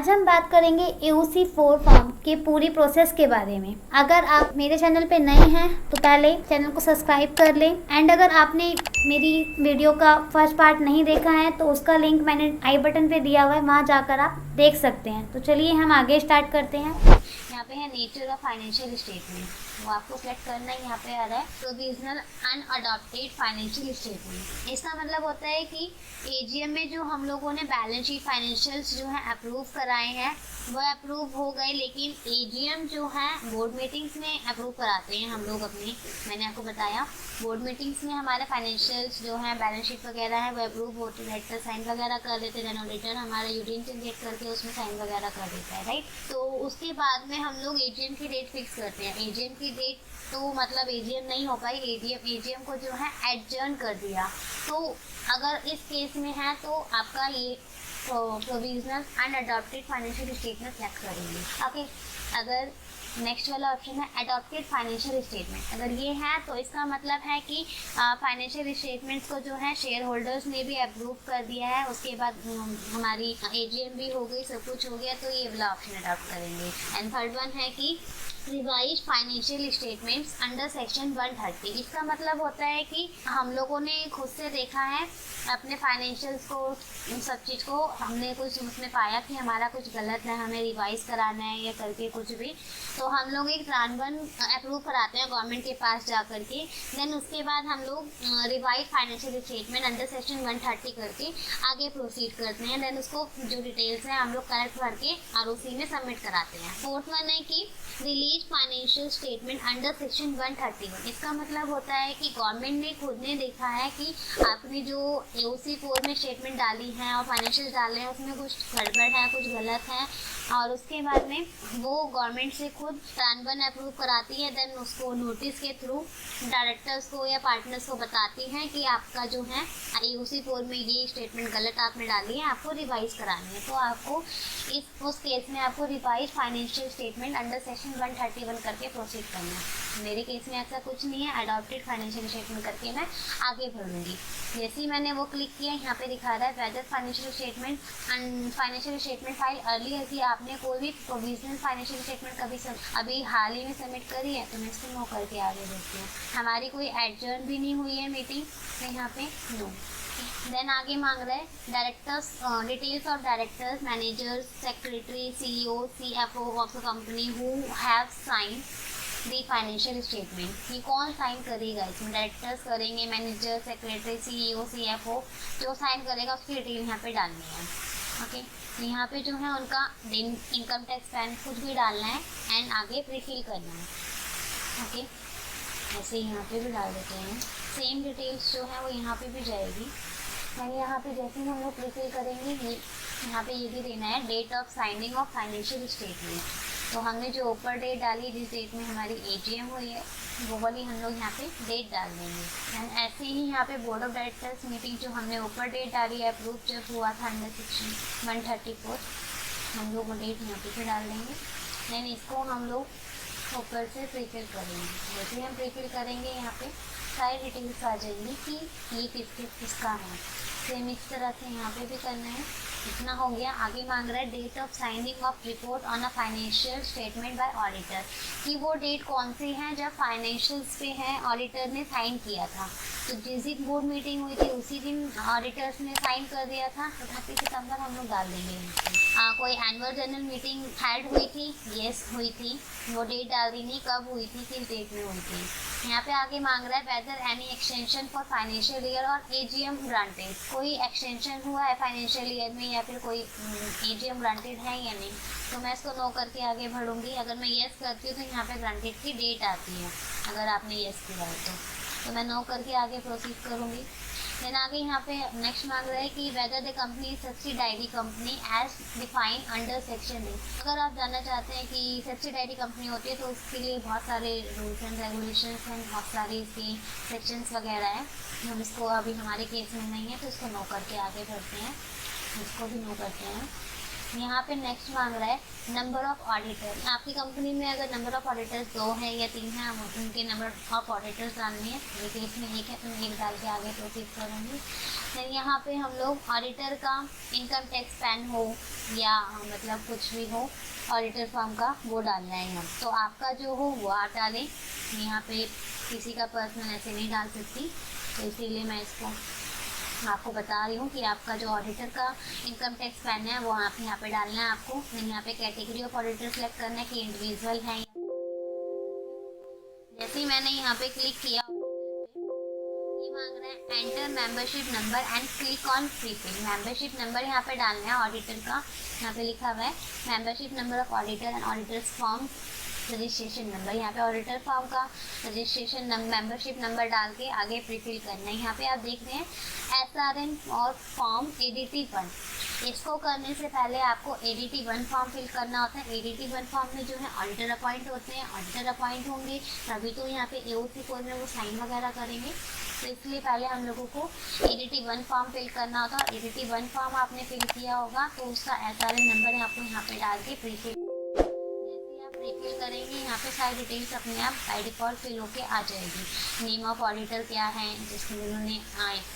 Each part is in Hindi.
आज हम बात करेंगे AOC 4 फॉर्म के पूरी प्रोसेस के बारे में। अगर आप मेरे चैनल पे नए हैं तो पहले चैनल को सब्सक्राइब कर लें एंड अगर आपने मेरी वीडियो का फर्स्ट पार्ट नहीं देखा है तो उसका लिंक मैंने आई बटन पे दिया हुआ है, वहाँ जाकर आप देख सकते हैं। तो चलिए हम आगे स्टार्ट करते हैं। यहाँ पे है नेचर ऑफ फाइनेंशियल स्टेटमेंट, वो आपको सेलेक्ट करना है। यहाँ पे आ रहा है प्रोविजनल अनअडॉप्टेड फाइनेंशियल स्टेटमेंट। इसका मतलब होता है कि AGM में जो हम लोगों ने बैलेंस शीट फाइनेंशियल्स जो है अप्रूव कराए हैं वो अप्रूव हो गए, लेकिन AGM जो है बोर्ड मीटिंग्स में अप्रूव कराते हैं हम लोग अपने। मैंने आपको बताया बोर्ड मीटिंग्स में हमारे फाइनेंशियल्स जो है बैलेंस शीट वगैरह है वो अप्रूव होते, डायरेक्टर साइन वगैरह कर देते हैं, ऑडिटर हमारा यूटिन जनरेट करके उसमें साइन वगैरह कर देता है, राइट। तो उसके बाद में हम लोग AGM की डेट फिक्स करते हैं। AGM की डेट तो मतलब AGM नहीं हो पाई, AGM को जो है एडजर्न कर दिया। तो अगर इस केस में है तो आपका ये प्रोविजनल अनअडॉप्टेड फाइनेंशियल स्टेटमेंट सेलेक्ट करेंगे। ओके, अगर नेक्स्ट वाला ऑप्शन है अडॉप्टेड फाइनेंशियल स्टेटमेंट, अगर ये है तो इसका मतलब है कि फाइनेंशियल स्टेटमेंट्स को जो है शेयर होल्डर्स ने भी अप्रूव कर दिया है, उसके बाद हमारी AGM भी हो गई, सब कुछ हो गया, तो ये वाला ऑप्शन अडॉप्ट करेंगे। एंड थर्ड वन है कि revise financial statements under section 130। इसका मतलब होता है कि हम लोगों ने खुद से देखा है अपने फाइनेंशियल्स को, सब चीज़ को हमने कुछ उसमें पाया कि हमारा कुछ गलत है, हमें रिवाइज कराना है या करके कुछ भी, तो हम लोग एक ट्रांसफर अप्रूव कराते हैं गवर्नमेंट के पास जा करके। देन उसके बाद हम लोग revise financial statement under section 130 करके आगे प्रोसीड करते हैं। देन उसको जो डिटेल्स हैं हम लोग करेक्ट करके ROC में सबमिट कराते हैं। फोर्थ वन है कि release financial statement under section 131। इसका मतलब होता है कि गवर्नमेंट ने खुद ने देखा है कि आपने जो AOC 4 में स्टेटमेंट डाली है और फाइनेंशियल डाले हैं उसमें कुछ गड़बड़ है, कुछ गलत है, और उसके बाद में वो गवर्नमेंट से खुद ट्रांसफर अप्रूव कराती है। देन उसको नोटिस के थ्रू डायरेक्टर्स को या पार्टनर्स को बताती हैं कि आपका जो है AOC 4 में ये स्टेटमेंट गलत आपने डाली है, आपको रिवाइज करानी है। तो आपको उस केस में आपको revise financial statement under section 131 करके प्रोसीड करना है। मेरे केस में ऐसा कुछ नहीं है, अडॉप्टेड फाइनेंशियल स्टेटमेंट करके मैं आगे बढ़ूंगी। जैसे ही मैंने वो क्लिक किया, यहाँ पे दिखा रहा है weather financial statement financial statement file earlier, कि आपने कोई भी प्रोविजनल फाइनेंशियल स्टेटमेंट कभी अभी हाल ही में सबमिट करी है, तो मैं इसको नो करके आगे बढ़ती हूँ। हमारी कोई एडजर्न भी नहीं हुई है मीटिंग, तो यहाँ पे नो। देन आगे मांग रहा है directors, details of directors, managers, secretary, CEO, CFO of the company who have sign the financial statement. ये कौन साइन करेगा इसमें? डायरेक्टर्स करेंगे, मैनेजर, सेक्रेटरी, CEO, CFO जो साइन करेगा उसकी डिटेल यहाँ पे डालनी है। ओके, यहाँ पे जो है उनका इनकम टैक्स पैन कुछ भी डालना है एंड आगे प्रीफिल करना है। ओके, ऐसे यहाँ पे भी डाल देते हैं। सेम डिटेल्स जो है वो यहाँ पे भी जाएगी। यानी यहाँ पे जैसे ही हम लोग प्रीफिल करेंगे यहाँ पे ये भी देना है date of signing of financial statement. तो हमने जो ऊपर डेट डाली जिस डेट में हमारी AGM हुई है वो वाली हम लोग यहाँ पे डेट डाल देंगे। एंड ऐसे ही यहाँ पे बोर्ड ऑफ डायरेक्टर्स मीटिंग जो हमने ऊपर डेट डाली है अप्रूव जब हुआ था अंडर सेक्शन 134, हम लोग वो डेट यहाँ पे डाल देंगे। देन इसको हम लोग ऊपर से प्रीफिल करेंगे। जैसे हम प्रीफिल करेंगे यहाँ पे सारी डिटेल्स आ जाएंगी कि ये किसका है। सेम इस तरह से यहाँ पे भी करना है। इतना हो गया। आगे मांग रहा है date of signing of report on a financial statement by auditor, कि वो डेट कौन सी है जब फाइनेंशियल्स पे है ऑडिटर ने साइन किया था। तो जिस दिन बोर्ड मीटिंग हुई थी उसी दिन ऑडिटर्स ने साइन कर दिया था, तो 30 सितंबर हम लोग डाल देंगे। कोई एनुअल जनरल मीटिंग हेड हुई थी? यस हुई थी। वो डेट डाल देनी कब हुई थी, किस डेट में हुई थी। यहाँ पे आगे मांग रहा है whether any extension for financial year और AGM ग्रांटेड, कोई एक्सटेंशन हुआ है फाइनेंशियल ईयर में या फिर कोई AGM ग्रांटेड है या नहीं। तो मैं इसको नो करके आगे बढ़ूंगी। अगर मैं येस करती हूँ तो यहाँ पे ग्रांटेड की डेट आती है, अगर आपने येस किया है तो मैं नो करके आगे प्रोसीड करूँगी। देन आगे यहाँ पे नेक्स्ट मांग रहा है कि whether the company subsidiary company as define under section 8। अगर आप जानना चाहते हैं कि सब्सिडायरी कंपनी होती है तो उसके लिए बहुत सारे रूल्स एंड रेगुलेशंस हैं, बहुत सारे इसके सेक्शंस वगैरह हैं। हम इसको अभी हमारे केस में नहीं है तो इसको नो करके आगे बढ़ते हैं, इसको भी नो करते हैं। यहाँ पे नेक्स्ट मांग रहा है नंबर ऑफ ऑडिटर। आपकी कंपनी में अगर नंबर ऑफ ऑडिटर्स 2 है या 3 है, उनके नंबर ऑफ ऑडिटर्स डालनी है। ये केस में 1 है तो मैं 1 डाल के आगे प्रोसीड करूँगी। फिर यहाँ पे हम लोग ऑडिटर का इनकम टैक्स पैन हो या मतलब कुछ भी हो ऑडिटर फॉर्म का वो डालना है हम। तो आपका जो हो वो आप डालें, यहाँ पे किसी का पर्सनल ऐसे नहीं डाल सकती, तो इसीलिए मैं इसको आपको बता रही हूँ कि आपका जो ऑडिटर का इनकम टैक्स पैन है वो आप यहाँ पे डालना है आपको। फिर यहाँ पे कैटेगरी ऑफ ऑडिटर सेलेक्ट करना है कि इंडिविजुअल है। जैसे ही मैंने यहाँ पे क्लिक किया, ये मांग रहा है enter membership number and click on prefill. Membership number यहाँ पे डालना है ऑडिटर का, यहाँ पे लिखा हुआ है membership number of auditor and auditors form registration number. यहाँ पे ऑडिटर फॉर्म का रजिस्ट्रेशन मेंबरशिप नंबर डाल के आगे प्रीफिल करना है। यहाँ पे आप देख रहे हैं SRN और फॉर्म ADT1। इसको करने से पहले आपको ADT1 फॉर्म फिल करना होता है। ADT1 फॉर्म में जो है ऑडिटर अपॉइंट होते हैं, ऑडिटर अपॉइंट होंगे तभी तो यहाँ पे AOC कोड में वो साइन वगैरह करेंगे। तो इसलिए पहले हम लोगों को ADT1 फॉर्म फिल करना होता है। ADT1 फॉर्म आपने फिल किया होगा तो उसका SRN नंबर आपको यहाँ पे डाल के प्रीफिल फिल करेंगे। यहाँ पे सारी डिटेल्स अपने आप बाय डिफॉल्ट फिल होके आ जाएगी। नेम ऑफ ऑडिटर क्या है जिसमें उन्होंने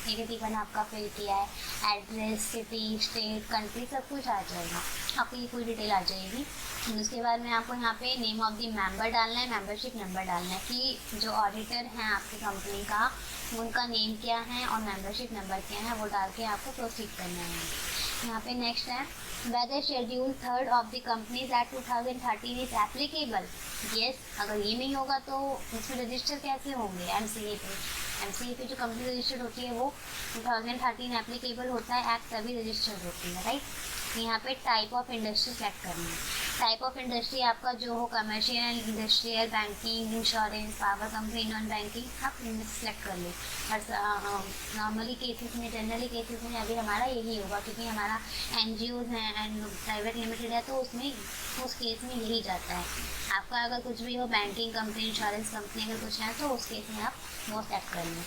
ADT1 आपका फिल किया है, एड्रेस, सिटी, स्टेट, कंट्री सब कुछ आ जाएगा, आपकी कोई डिटेल आ जाएगी। उसके बाद में आपको यहाँ पे नेम ऑफ द मेंबर डालना है, मेंबरशिप नंबर डालना है कि जो ऑडिटर हैं आपकी कंपनी का उनका नेम क्या है और मेंबरशिप नंबर क्या है वो डाल के आपको प्रोसीड करना है। यहाँ पे नेक्स्ट है whether schedule 3rd of the companies Act 2013 is applicable। yes, अगर ये नहीं होगा तो इसमें रजिस्टर कैसे होंगे MCA पे। MCA पे जो कंपनी रजिस्टर्ड होती है वो 2013 एप्लीकेबल होता है, एक्ट तभी रजिस्टर्ड होती है, राइट। यहाँ पे टाइप ऑफ इंडस्ट्री सेलेक्ट करनी है। टाइप ऑफ इंडस्ट्री आपका जो हो commercial, industrial, banking, insurance, power company, non banking आप सेलेक्ट कर ले। नॉर्मली केसेस में, जनरली केसेस में अभी हमारा यही होगा क्योंकि हमारा NGOs हैं एंड प्राइवेट लिमिटेड है तो उसमें उस केस में यही जाता है। आपका अगर कुछ भी हो बैंकिंग कंपनी, इंश्योरेंस कंपनी अगर कुछ है तो उस केस में आप वो सेलेक्ट कर लें।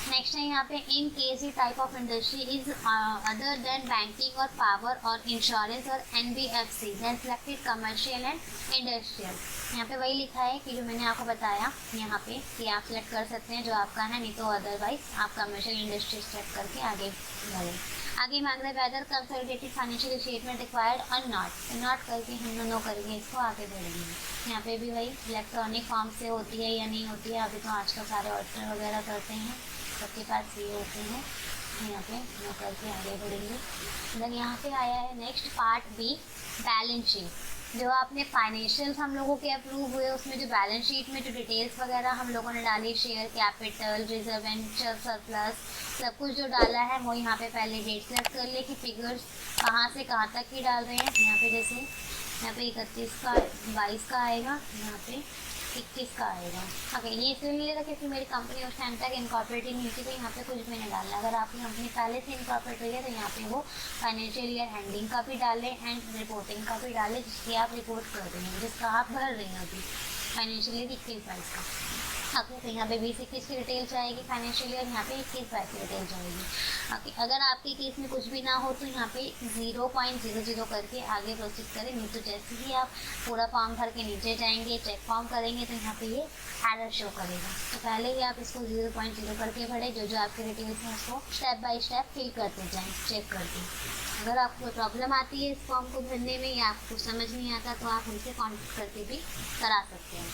नेक्स्ट है यहाँ पे in case the type of industry is other than banking और पावर और इंश्योरेंस और NBFC then selected commercial and industrial. यहाँ पे वही लिखा है कि जो मैंने आपको बताया यहाँ पे कि आप सेलेक्ट कर सकते हैं जो आपका है, नहीं तो अदरवाइज आप कमर्शियल इंडस्ट्री सेलेक्ट करके आगे बढ़ें। आगे मांग रहे whether consolidated financial statement required और नॉट करके हम नो करेंगे, इसको आगे बढ़ेंगे। यहाँ पे भी वही इलेक्ट्रॉनिक फॉर्म से होती है या नहीं होती है, अभी तो आजकल सारे ऑडिटर वगैरह करते हैं, सबके पास ये होते हैं। यहाँ पे नो करके आगे बढ़ेंगे। देन यहाँ पे आया है next part B balance sheet. जो आपने फाइनेंशियल हम लोगों के अप्रूव हुए उसमें जो बैलेंस शीट में जो डिटेल्स वगैरह हम लोगों ने डाली, share capital, reserve and surplus, सब कुछ जो डाला है वो यहाँ पे पहले डेट सेलेक्ट कर ले कि फिगर्स कहाँ से कहाँ तक की डाल रहे हैं। यहाँ पे जैसे यहाँ पे 31 का 22 का आएगा, यहाँ पे 21 का आएगा। ओके, ये इसलिए था क्योंकि मेरी कंपनी उस टाइम तक इनकॉर्पोरेटेड नहीं थी तो यहाँ पे कुछ भी नहीं डालना। अगर आपकी कंपनी पहले से इनकॉर्पोरेट हुई है तो यहाँ पे वो फाइनेंशियल ईयर एंडिंग का भी डालें एंड रिपोर्टिंग का भी डालें जिसकी आप रिपोर्ट कर रही हैं, जिसका आप भर रही हैं अभी फाइनेंशियल ईयर 21-22 का। ओके, तो यहाँ पे 20-21 की डिटेल जाएगी फाइनेंशियल ईयर, यहाँ पे 21-22 की डिटेल जाएगी। ओके, अगर आपके केस में कुछ भी ना हो तो यहाँ पे 0.00 करके आगे प्रोसीड करें, नहीं तो जैसे ही आप पूरा फॉर्म भर के नीचे जाएंगे चेक फॉर्म करेंगे तो यहाँ पे ये एरर शो करेगा। तो पहले ही आप इसको 0.0 करके भरें, जो आपके डिटेल्स हैं उसको स्टेप बाय स्टेप फिल करते जाएँ चेक करके। अगर आपको प्रॉब्लम आती है इस फॉर्म को भरने में या आपको समझ नहीं आता तो आप हमसे कॉन्टेक्ट करके भी करा सकते हैं,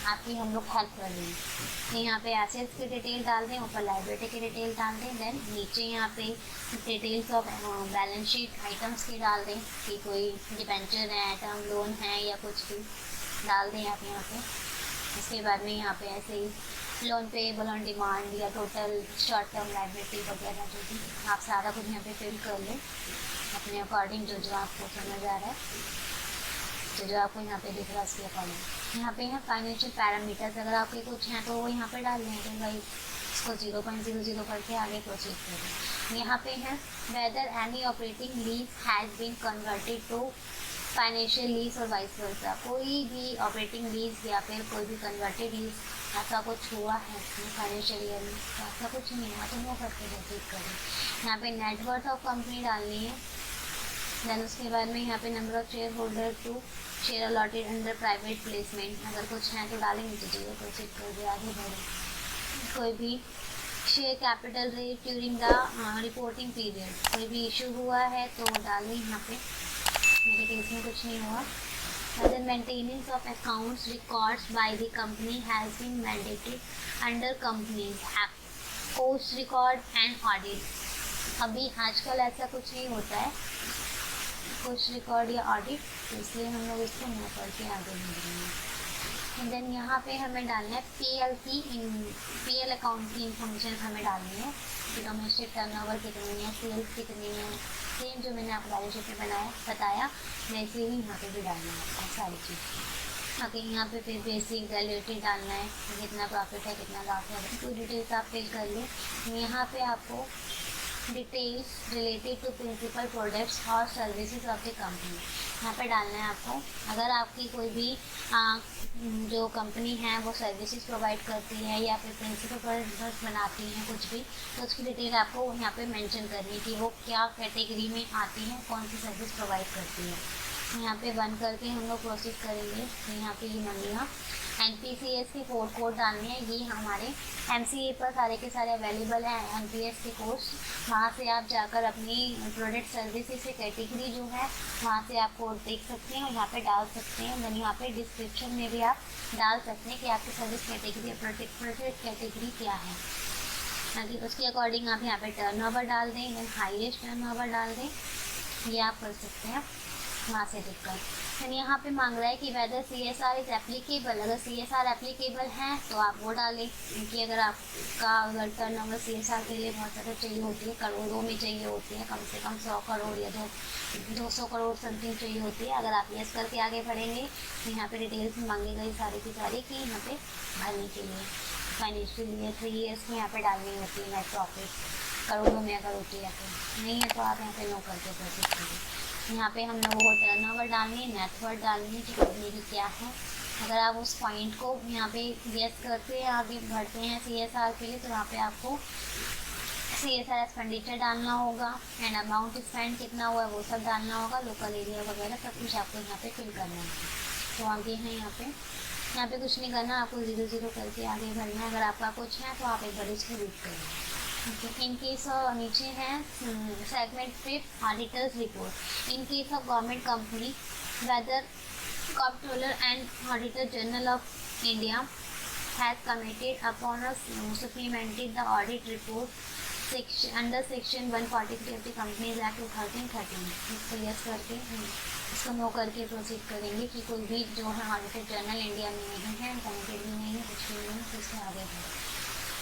आपकी हम लोग हेल्प कर देंगे। तो यहाँ पे एसेट्स की डिटेल डाल दें, ऊपर लाइबिलिटी की डिटेल डाल दें, देन नीचे यहाँ पे details of balance sheet items की डाल दें कि कोई डिबेंचर है, टर्म लोन है या कुछ भी डाल दें आप यहाँ पे। इसके बाद में यहाँ पे ऐसे ही लोन पेएबल ऑन डिमांड या टोटल शॉर्ट टर्म लाइबिलिटी वगैरह जो भी आप सारा कुछ यहाँ पे फिल कर लें अपने अकॉर्डिंग, जो आपको समझ आ रहा है, जो आपको यहाँ पे दिख रहा है उसके अकॉर्डिंग। यहाँ पे है फाइनेंशियल पैरामीटर्स, अगर आपके कुछ हैं तो वो यहाँ पे डाल दें, तो भाई इसको 0.00 करके आगे प्रोसीड करें। यहाँ पे है whether any operating lease has been converted to financial lease और वाइस वर्सा। कोई भी ऑपरेटिंग लीज या फिर कोई भी कन्वर्टेड लीज ऐसा कुछ हुआ है फाइनेंशियल ईयर में, तो ऐसा कुछ नहीं हुआ तो वो करके प्रोसीड करें। यहाँ पे नेटवर्थ ऑफ कंपनी डालनी है, देन उसके बाद में यहाँ पे number of share holder to share allotted under private placement, अगर कुछ है तो डालेंगे तो 0 प्रोसीड कर दे आगे बढ़े। कोई भी share capital rate during the reporting period, कोई भी इशू हुआ है तो डाल दें यहाँ पे। मेरे केस में कुछ नहीं हुआ। The maintenance of accounts records by the company has been mandated under Companies Act, Cost Record and Audit। अभी आजकल ऐसा कुछ नहीं होता है कोस्ट रिकॉर्ड या ऑडिट, तो इसलिए हम लोग इसको न करके आगे बढ़ेंगे। देन यहाँ पे हमें डालना है पीएल अकाउंट की इंफॉर्मेशन हमें डालनी है कि डोमेस्टिक टर्नओवर कितनी है, सेल्स कितनी है, सेम जो मैंने आपको बैलेंस शीट में बताया वैसे ही यहाँ पे भी डालना है सारी चीज़। ओके, यहाँ पे फिर बेसिक वैल्यूटी डालना है, कितना प्रॉफिट है कितना लॉस है, कोई डिटेल्स आप फिल कर लें। यहाँ पे आपको details related to principal products और सर्विसेज ऑफ द कंपनी यहाँ पे डालना है आपको। अगर आपकी कोई भी जो कंपनी है वो सर्विसेज प्रोवाइड करती है या फिर प्रिंसिपल प्रोडक्ट्स बनाती हैं कुछ भी, तो उसकी डिटेल आपको यहाँ पे मेंशन करनी है कि वो क्या कैटेगरी में आती है, कौन सी सर्विस प्रोवाइड करती है। यहाँ पे बंद करके हम लोग प्रोसीड करेंगे। यहाँ पे ये मान लिया NPCS के कोड डालने हैं, ये हमारे MCA पर सारे के सारे अवेलेबल हैं NPS के कोर्स। वहाँ से आप जाकर अपनी प्रोडक्ट सर्विसेज से कैटेगरी जो है वहाँ से आप कोड देख सकते हैं और यहाँ पे डाल सकते हैं। देन यहाँ पे डिस्क्रिप्शन में भी आप डाल सकते हैं कि आपकी सर्विस कैटेगरी प्रोडक्ट कैटेगरी क्या है, ताकि उसके अकॉर्डिंग आप यहाँ पे टर्नओवर डाल दें, देन हाईएस्ट टर्नओवर डाल दें, ये आप कर सकते हैं वहाँ से दिक्कत। फिर यहाँ पे मांग रहा है कि वेदर CSR इज़ एप्लीकेबल, अगर CSR एप्लीकेबल है तो आप वो डालें, क्योंकि अगर आपका अगर टर्नओवर CSR के लिए बहुत ज़्यादा चाहिए होती है, करोड़ों में चाहिए होती है, कम से कम 100 करोड़ या 200 करोड़ समथिंग चाहिए होती है। अगर आप यस करके आगे बढ़ेंगे तो यहाँ पे डिटेल्स मांगी गई सारी की सारी कि यहाँ पे भरने के लिए फाइनेंशियल ईयर 3 ईयर्स में यहाँ पे डालनी होती है नेट प्रॉफिट, करोड़ों में अगर होती है तो नहीं है तो आप यहाँ पे नो करके प्रोसीड करें। यहाँ पे हम लोगों को टर्नओवर डालनी है, नेटवर्थ डालनी है कि कंपनी की क्या है। अगर आप उस पॉइंट को यहाँ पे यस करके आगे बढ़ते हैं CSR के लिए, तो यहाँ पे आपको CSR एक्सपेंडिचर डालना होगा एंड अमाउंट स्पेंड कितना हुआ है वो सब डालना होगा, लोकल एरिया वगैरह सब कुछ आपको यहाँ पे फिल करना है। तो आगे हैं यहाँ पे कुछ नहीं करना, आपको 0 करके आगे बढ़ना है। अगर आपका कुछ है तो आप एक बार इसको रीड करें। इन केस नीचे है segment 5 auditors report. In case of government company weather controller and auditor general of India has committed upon supplemented the audit report under section 143 of the companies act 2013। इसको यस करके इसको नो करके प्रोसीड करेंगे कि कोई भी जो है ऑडिटर जनरल इंडिया में नहीं है, कमिटेड भी नहीं है, कुछ भी नहीं है, तो इससे आगे है।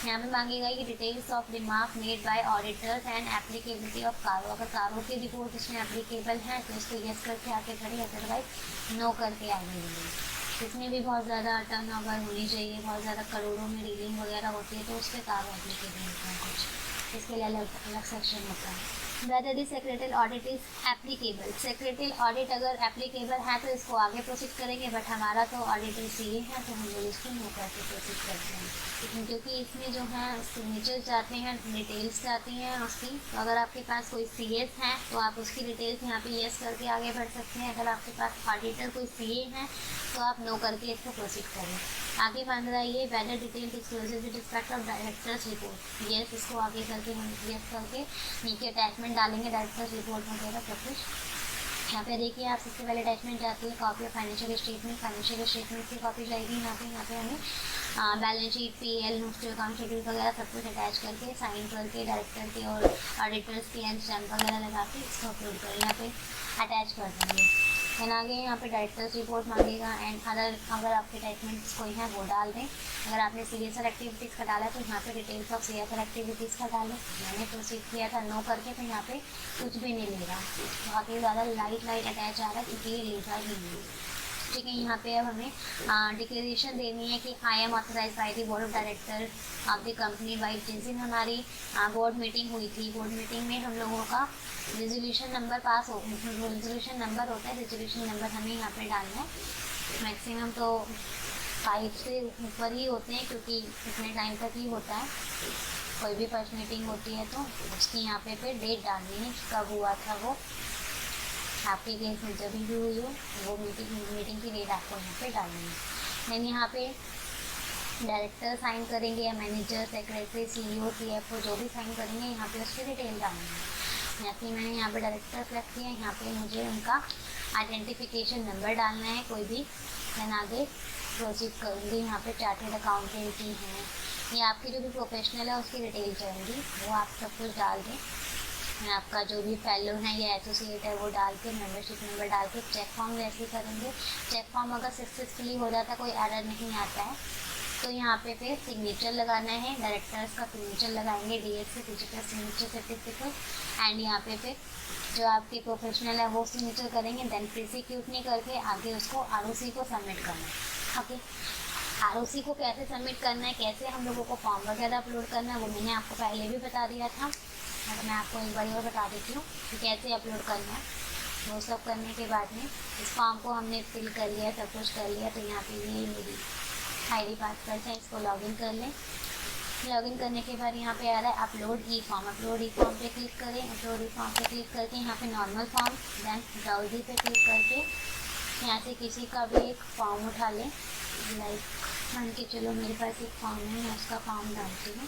यहाँ पे मांगी गई कि details of remark made by auditors and applicability of कारो, अगर कारो की रिपोर्ट इसमें एप्लीकेबल है तो इसको यस करके आगे बढ़े, अदरवाइज नो करके आगे बढ़े। इसमें भी बहुत ज़्यादा टर्नओवर होनी चाहिए, बहुत ज़्यादा करोड़ों में डीलिंग वगैरह होती है तो उस पर कारो एप्लीकेबल होता है, कुछ इसके लिए अलग सेक्शन होता है। Weather the secretary audit is applicable, secretary audit अगर एप्लीकेबल है तो इसको आगे प्रोसीड करेंगे, बट हमारा तो ऑडिट CA है तो हम लोग इसको नो करके प्रोसीड करते हैं, क्योंकि इसमें जो है सिग्नेचर्स जाते हैं, डिटेल्स जाती हैं उसकी। तो अगर आपके पास कोई CS है तो आप उसकी डिटेल्स यहाँ पे यस करके आगे बढ़ सकते हैं। अगर आपके पास ऑडिटर कोई CA है तो आप नो करके इसको प्रोसीड करें। आगे बन रहा है ये whether detail disclosure with respect of directors report, yes इसको आगे करके हम यस करके नीचे अटैचमेंट डालेंगे डायरेक्टर्स रिपोर्ट वगैरह सब कुछ। यहाँ पे देखिए आप सबसे पहले अटैचमेंट जाती है कॉपी ऑफ फाइनेंशियल स्टेटमेंट की कॉपी जाएगी। यहाँ पे हमें balance sheet PL notes account schedule वगैरह सब कुछ अटैच करके साइन करके डायरेक्टर के और ऑडिटर्स के एंड स्टैम्प वगैरह लगा के इसको अपलोड करें, यहाँ पे अटैच कर देंगे। देन आगे यहाँ पे डायरेक्टर्स रिपोर्ट मांगेगा एंड अगर आपके अटैचमेंट्स कोई है वो डाल दें। अगर आपने CSR एक्टिविटीज़ का डाला तो यहाँ पे डिटेल्स ऑफ CSR एक्टिविटीज़ का डालें। मैंने प्रोसीड किया था नो करके, तो यहाँ पे कुछ भी नहीं ले रहा, बहुत ही ज़्यादा लाइट अटैच आ रहा है क्योंकि ये लेगा ही नहीं। ठीक है, यहाँ पे अब हमें डिक्लेरेशन देनी है कि I am authorise by the board of director of the company by. जिस दिन हमारी बोर्ड मीटिंग हुई थी, बोर्ड मीटिंग में हम लोगों का रेजोल्यूशन नंबर पास हो, रेजोल्यूशन नंबर होता है, रेजोल्यूशन नंबर हमें यहाँ पे डालना है। मैक्सिमम तो 5 से ऊपर ही होते हैं क्योंकि इतने टाइम तक ही होता है। कोई भी फर्स्ट मीटिंग होती है तो उसकी यहाँ पे फिर डेट डालनी है कब हुआ था वो, आपके केस में जब भी हुई हो वो मीटिंग की डेट आपको यहाँ पे डालनी है। देन यहाँ पे डायरेक्टर साइन करेंगे या मैनेजर, सेक्रेटरी, CEO, CFO जो भी साइन करेंगे, यहाँ पे उसकी डिटेल डालनी है। जैसे मैंने यहाँ पे डायरेक्टर सेलेक्ट किया, यहाँ पे मुझे उनका आइडेंटिफिकेशन नंबर डालना है कोई भी। मैं आगे प्रोसीड करूँगी। यहाँ पे चार्टेड अकाउंटेंट की हैं या आपकी जो भी प्रोफेशनल है उसकी डिटेल जाएंगी, वो आप सब कुछ डाल दें। आपका जो भी फेलो है या एसोसिएट है वो डाल के, मेंबरशिप नंबर डाल के चेक फॉर्म वैसे करेंगे। चेक फॉर्म अगर सक्सेसफुली हो जाता है, कोई एरर नहीं आता है, तो यहाँ पे फिर सिग्नेचर लगाना है। डायरेक्टर्स का सिग्नेचर लगाएंगे, DSC digital signature certificate. And यहाँ पे फिर जो आपकी प्रोफेशनल है वो सिग्नेचर करेंगे। देन प्रीसिक्यूट नहीं करके आगे उसको ROC को सबमिट करना है। ओके, ROC को कैसे सबमिट करना है, कैसे हम लोगों को फॉर्म वगैरह अपलोड करना है, वो मैंने आपको पहले भी बता दिया था। और मैं आपको एक बार और बता देती हूँ कि कैसे अपलोड करना है। वो सब करने के बाद में इस फॉर्म को हमने फिल कर लिया, सब कुछ कर लिया, तो यहाँ पे ये मेरी ID पासवर्ड है, इसको लॉगिन कर लें। लॉगिन करने के बाद यहाँ पे आ रहा है अपलोड ई फॉर्म। अपलोड ई फॉर्म पे क्लिक करें। अपलोड ई फॉर्म पे क्लिक करके यहाँ पे नॉर्मल फॉर्म, देन ब्राउज़र पे क्लिक करके यहाँ से किसी का भी एक फॉर्म उठा लें। लाइक मान के चलो मेरे पास एक फॉर्म है, मैं उसका फॉर्म डालती हूँ।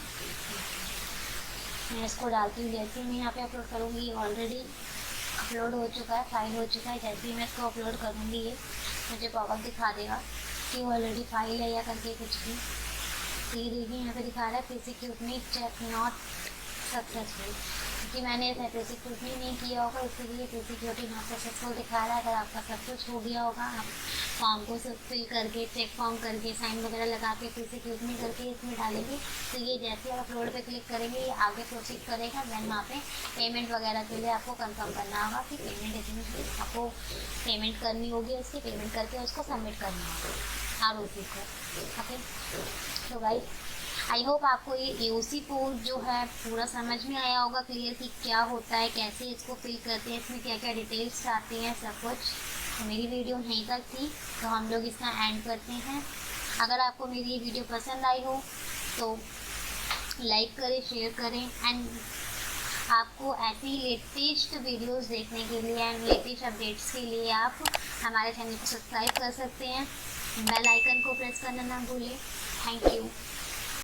मैं इसको डालती हूँ। जैसे मैं यहाँ पे अपलोड करूँगी, ऑलरेडी अपलोड हो चुका है, फाइल हो चुका है। जैसे ही मैं इसको अपलोड करूँगी, ये मुझे पॉपअप दिखा देगा कि ऑलरेडी फाइल है या करके कुछ भी। तो ये देखिए यहाँ पे दिखा रहा है प्रीसिक्यूट में चेक नॉट सक्सेसफुल, क्योंकि मैंने इसे प्रीसिक्यूट नहीं किया होगा, इसलिए प्रीसिक्यूट नॉट सक्सेसफुल दिखा रहा है। अगर आपका सब कुछ हो गया होगा, आप फॉर्म को सब फिल करके, चेक फॉर्म करके, साइन वगैरह लगा के प्रीसिक्यूट नहीं करके इसमें डालेंगे, तो ये जैसे आप अपलोड पे क्लिक करेंगे ये आगे प्रोसीड करेगा। देन वहाँ पे पेमेंट वगैरह के लिए आपको कंफर्म करना होगा कि पेमेंट इतनी आपको पेमेंट करनी होगी, उसकी पेमेंट करके उसको सबमिट करना होगा ROC को। ओके, तो गाइस आई होप आपको ये AOC पोर्ट जो है पूरा समझ में आया होगा, क्लियर कि क्या होता है, कैसे इसको फिल करते हैं, इसमें क्या क्या डिटेल्स आते हैं, सब कुछ। तो मेरी वीडियो यहीं तक थी, तो हम लोग इसका एंड करते हैं। अगर आपको मेरी ये वीडियो पसंद आई हो तो लाइक करें, शेयर करें। एंड आपको ऐसी लेटेस्ट वीडियोस देखने के लिए एंड लेटेस्ट अपडेट्स के लिए आप हमारे चैनल को सब्सक्राइब कर सकते हैं। बेल आइकन को प्रेस करना ना भूलें। Thank you.